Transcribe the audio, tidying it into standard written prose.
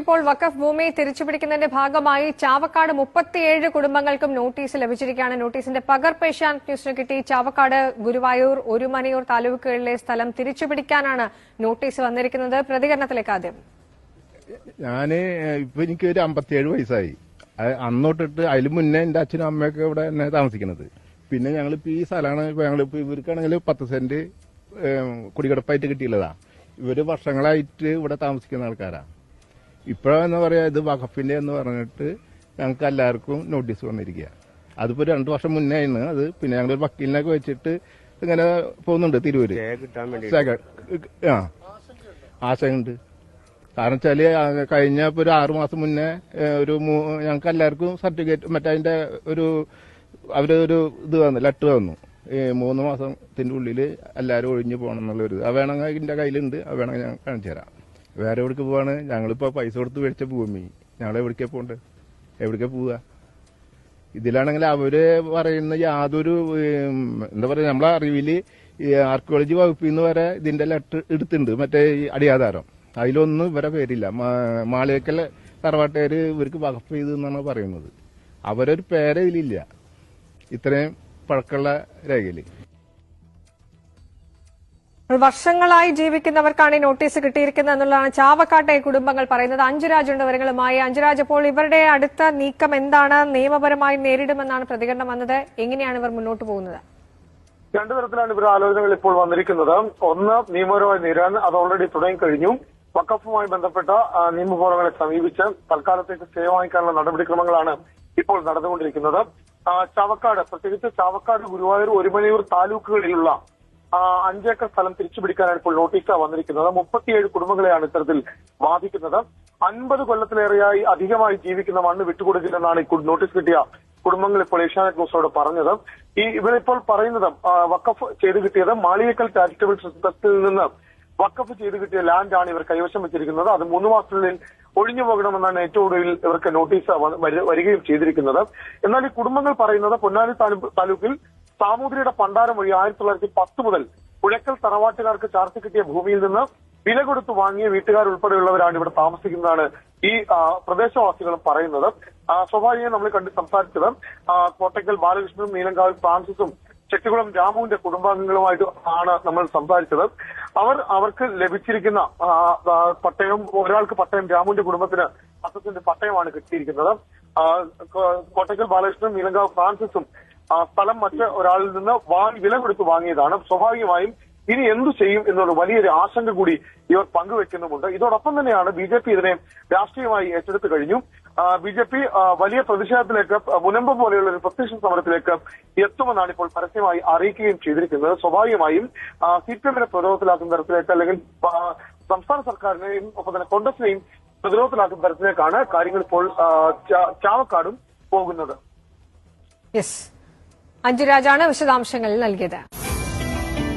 ഇപ്പോൾ വഖഫ് ഭൂമി തിരിച്ചുപിടിക്കുന്നതിന്റെ ഭാഗമായി ചാവക്കാട് 37 കുടുംബങ്ങൾക്കും നോട്ടീസ് ലഭിച്ചിരിക്കുകയാണ്. നോട്ടീസിന്റെ പകർപ്പ് ഏഷ്യാനെറ്റ് ന്യൂസിന് കിട്ടി. ചാവക്കാട്, ഗുരുവായൂർ, ഒരുമനയൂർ താലൂക്കുകളിലെ സ്ഥലം തിരിച്ചുപിടിക്കാനാണ് നോട്ടീസ് വന്നിരിക്കുന്നത്. പ്രതികരണത്തിലേക്ക് ആദ്യം. ഇപ്പൊ എനിക്ക് ഒരു 57 വയസ്സായി. അന്നോട്ടിട്ട് അതിന് മുന്നേ എന്റെ അച്ഛനും അമ്മയൊക്കെ ഇവിടെ തന്നെ താമസിക്കുന്നത്. പിന്നെ ഞങ്ങളിപ്പോ ഈ സ്ഥലമാണ് ഞങ്ങളിപ്പോ ഇവർക്കാണെങ്കിൽ 10 സെന്റ് കുടികിടപ്പായിട്ട് കിട്ടിയുള്ളതാ. ഇവര് വർഷങ്ങളായിട്ട് ഇവിടെ താമസിക്കുന്ന ആൾക്കാരാ. ഇപ്പോഴെന്ന് പറയാ ഇത് വഖഫിന്റെ എന്ന് പറഞ്ഞിട്ട് ഞങ്ങൾക്ക് എല്ലാവർക്കും നോട്ടീസ് വന്നിരിക്കുക. അതിപ്പോ 2 വർഷം മുന്നേ ആയിരുന്നു അത്. പിന്നെ ഞങ്ങളൊരു വക്കീലിനൊക്കെ വെച്ചിട്ട് ഇങ്ങനെ പോകുന്നുണ്ട് തിരൂര്. ആശയുണ്ട്. കാരണം വെച്ചാല് കഴിഞ്ഞ ഒരു 6 മാസം മുന്നേ ഞങ്ങൾക്ക് എല്ലാവർക്കും സർട്ടിഫിക്കറ്റ് മറ്റേ അവരൊരു ലെറ്റർ വന്നു. 3 മാസത്തിന്റെ ഉള്ളിൽ എല്ലാവരും ഒഴിഞ്ഞു പോകണം എന്നുള്ളൊരു വേണമെങ്കിൽ എന്റെ കയ്യിലുണ്ട്. വേണമെങ്കിൽ ഞാൻ കാണിച്ചു തരാം. വേറെ എവിടേക്ക് പോവാണ്? ഞങ്ങളിപ്പോ പൈസ കൊടുത്ത് മേടിച്ച ഭൂമി ഞങ്ങൾ എവിടേക്കാ പോണ്ട്? എവിടേക്കാ പോവുക? ഇതിലാണെങ്കിൽ അവര് പറയുന്ന യാതൊരു എന്താ പറയാ നമ്മളെ അറിവില് ആർക്കിയോളജി വകുപ്പിൽ നിന്ന് വരെ ഇതിന്റെ ലെറ്റർ എടുത്തിട്ടുണ്ട്. മറ്റേ അടിയാധാരം അതിലൊന്നും ഇവരെ പേരില്ല. മാളിയേക്കൽ തറവാട്ടുകാര് ഇവർക്ക് വഖഫ് ചെയ്തു എന്നാണ് പറയുന്നത്. അവരൊരു പേര് ഇതിലില്ല ഇത്രയും പഴക്കമുള്ള രേഖയില്. വർഷങ്ങളായി ജീവിക്കുന്നവർക്കാണ് ഈ നോട്ടീസ് കിട്ടിയിരിക്കുന്നത് എന്നുള്ളതാണ് ചാവക്കാട്ടെ കുടുംബങ്ങൾ പറയുന്നത്. അഞ്ജുരാജുണ്ട് വിവരങ്ങളുമായി. അഞ്ജുരാജ്, അപ്പോൾ ഇവരുടെ അടുത്ത നീക്കം എന്താണ്? നിയമപരമായി നേരിടുമെന്നാണ് പ്രതികരണം വന്നത്. എങ്ങനെയാണ് ഇവർ മുന്നോട്ട് പോകുന്നത്? 2 തരത്തിലാണ് ഇവർ ആലോചനകൾ ഇപ്പോൾ വന്നിരിക്കുന്നത്. ഒന്ന്, നിയമപരമായി നേരിടാൻ അത് ഓൾറെഡി തുടങ്ങിക്കഴിഞ്ഞു. വഖഫുമായി ബന്ധപ്പെട്ട നിയമപോരാട്ടങ്ങളെ സമീപിച്ച് തൽക്കാലത്തേക്ക് സ്റ്റേ വാങ്ങിക്കാനുള്ള നടപടിക്രമങ്ങളാണ് ഇപ്പോൾ നടന്നുകൊണ്ടിരിക്കുന്നത്. ചാവക്കാട്, പ്രത്യേകിച്ച് ചാവക്കാട്, ഗുരുവായൂർ, ഒരുമനയൂർ താലൂക്കുകളിലുള്ള 5 ഏക്കർ സ്ഥലം തിരിച്ചുപിടിക്കാനാണ് ഇപ്പോൾ നോട്ടീസ് വന്നിരിക്കുന്നത്. 37 കുടുംബങ്ങളെയാണ് ഇത്തരത്തിൽ ബാധിക്കുന്നത്. 50 കൊല്ലത്തിലേറെയായി അധികമായി ജീവിക്കുന്ന മണ്ണ് വിട്ടുകൊടുക്കില്ലെന്നാണ് ഈ നോട്ടീസ് കിട്ടിയ കുടുംബങ്ങൾ ഇപ്പോൾ ഏഷ്യാനെറ്റ് ന്യൂസിനോട് പറഞ്ഞത്. ഇവരിപ്പോൾ പറയുന്നത് വഖഫ് ചെയ്ത് കിട്ടിയത് മാളിയേക്കൽ ചാരിറ്റബിൾ ട്രസ്റ്റിൽ നിന്ന് വഖഫ് ചെയ്ത് കിട്ടിയ ലാൻഡാണ് ഇവർ കൈവശം വെച്ചിരിക്കുന്നത്. അത് 3 മാസത്തിനുള്ളിൽ ഒഴിഞ്ഞു പോകണമെന്നാണ് ഏറ്റവും ഒടുവിൽ ഇവർക്ക് നോട്ടീസ് വരികയും ചെയ്തിരിക്കുന്നത്. എന്നാൽ ഈ കുടുംബങ്ങൾ പറയുന്നത് പൊന്നാനി താലൂക്കിൽ സാമൂതിരിയുടെ പണ്ടാരം വഴി 1910 മുതൽ പുഴക്കൽ തറവാട്ടുകാർക്ക് ചാർത്തി കിട്ടിയ ഭൂമിയിൽ നിന്ന് വില കൊടുത്തു വാങ്ങിയ വീട്ടുകാരുൾപ്പെടെയുള്ളവരാണ് ഇവിടെ താമസിക്കുന്നതാണ് ഈ പ്രദേശവാസികളും പറയുന്നത്. സ്വാഭാവികമായി നമ്മൾ സംസാരിച്ചത് കോട്ടയ്ക്കൽ ബാലകൃഷ്ണനും നീലങ്കാവിൽ ഫ്രാൻസിസും ചെട്ടികുളം രാമുവിന്റെ കുടുംബാംഗങ്ങളുമായിട്ട് ആണ് നമ്മൾ സംസാരിച്ചത്. അവർക്ക് ലഭിച്ചിരിക്കുന്ന പട്ടയം, ഒരാൾക്ക് പട്ടയം, രാമുവിന്റെ കുടുംബത്തിന് 10 സെന്റ് പട്ടയമാണ് കിട്ടിയിരിക്കുന്നത്. കോട്ടയ്ക്കൽ ബാലകൃഷ്ണനും നീലങ്കാവ് ഫ്രാൻസിസും സ്ഥലം മറ്റ് ഒരാളിൽ നിന്ന് വില കൊടുത്ത് വാങ്ങിയതാണ്. സ്വാഭാവികമായും ഇനി എന്തു ചെയ്യും എന്നുള്ള വലിയൊരു ആശങ്ക കൂടി ഇവർ പങ്കുവെക്കുന്നുമുണ്ട്. ഇതോടൊപ്പം തന്നെയാണ് ബിജെപി ഇതിനെ രാഷ്ട്രീയമായി ഏറ്റെടുത്തു കഴിഞ്ഞു. ബിജെപി വലിയ പ്രതിഷേധത്തിലേക്ക്, മുനമ്പ് പോലെയുള്ള ഒരു പ്രത്യക്ഷ സമരത്തിലേക്ക് എത്തുമെന്നാണ് ഇപ്പോൾ പരസ്യമായി അറിയിക്കുകയും ചെയ്തിരിക്കുന്നത്. സ്വാഭാവികമായും സിപിഎമ്മിനെ പ്രതിരോധത്തിലാക്കുന്ന തരത്തിലേക്ക്, അല്ലെങ്കിൽ സംസ്ഥാന സർക്കാരിനെയും ഒപ്പം തന്നെ കോൺഗ്രസിനെയും പ്രതിരോധത്തിലാക്കുന്ന തരത്തിലേക്കാണ് കാര്യങ്ങൾ ഇപ്പോൾ ചാവക്കാടും പോകുന്നത്. അഞ്ജുരാജാണ് വിശദാംശങ്ങൾ നൽകിയത്.